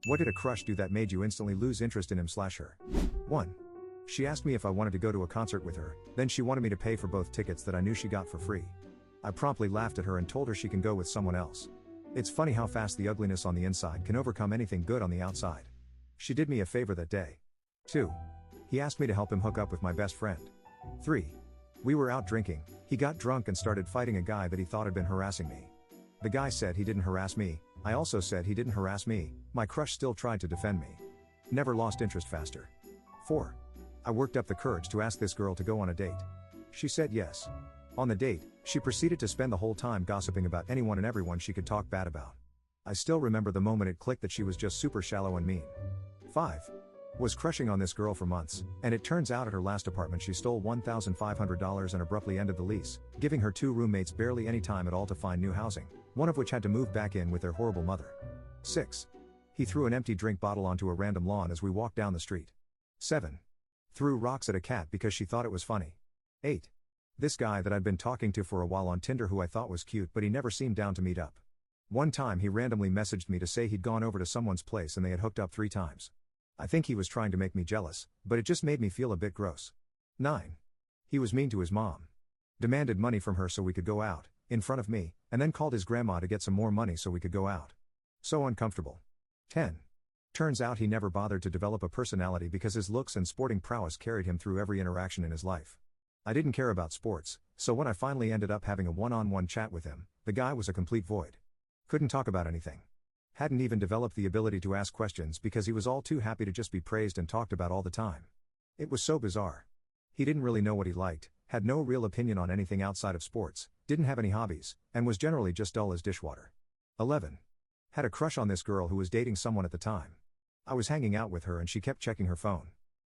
What did a crush do that made you instantly lose interest in him/her? 1. She asked me if I wanted to go to a concert with her, then she wanted me to pay for both tickets that I knew she got for free. I promptly laughed at her and told her she can go with someone else. It's funny how fast the ugliness on the inside can overcome anything good on the outside. She did me a favor that day. 2. He asked me to help him hook up with my best friend. 3. We were out drinking, he got drunk and started fighting a guy that he thought had been harassing me. The guy said he didn't harass me, I also said he didn't harass me, my crush still tried to defend me. Never lost interest faster. 4. I worked up the courage to ask this girl to go on a date. She said yes. On the date, she proceeded to spend the whole time gossiping about anyone and everyone she could talk bad about. I still remember the moment it clicked that she was just super shallow and mean. 5. Was crushing on this girl for months, and it turns out at her last apartment she stole $1,500 and abruptly ended the lease, giving her 2 roommates barely any time at all to find new housing, one of which had to move back in with their horrible mother. 6. He threw an empty drink bottle onto a random lawn as we walked down the street. 7. Threw rocks at a cat because she thought it was funny. 8. This guy that I'd been talking to for a while on Tinder who I thought was cute but he never seemed down to meet up. One time he randomly messaged me to say he'd gone over to someone's place and they had hooked up 3 times. I think he was trying to make me jealous, but it just made me feel a bit gross. 9. He was mean to his mom. Demanded money from her so we could go out, in front of me, and then called his grandma to get some more money so we could go out. So uncomfortable. 10. Turns out he never bothered to develop a personality because his looks and sporting prowess carried him through every interaction in his life. I didn't care about sports, so when I finally ended up having a one-on-one chat with him, the guy was a complete void. Couldn't talk about anything. Hadn't even developed the ability to ask questions because he was all too happy to just be praised and talked about all the time. It was so bizarre. He didn't really know what he liked, had no real opinion on anything outside of sports, didn't have any hobbies, and was generally just dull as dishwater. 11. Had a crush on this girl who was dating someone at the time. I was hanging out with her and she kept checking her phone.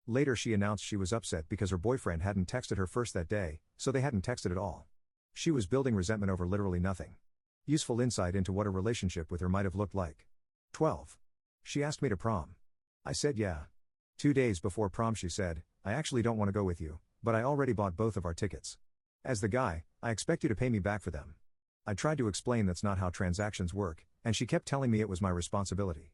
Later she announced she was upset because her boyfriend hadn't texted her first that day, so they hadn't texted at all. She was building resentment over literally nothing. Useful insight into what a relationship with her might have looked like. 12. She asked me to prom. I said yeah. 2 days before prom she said, I actually don't want to go with you, but I already bought both of our tickets. As the guy, I expect you to pay me back for them. I tried to explain that's not how transactions work, and she kept telling me it was my responsibility.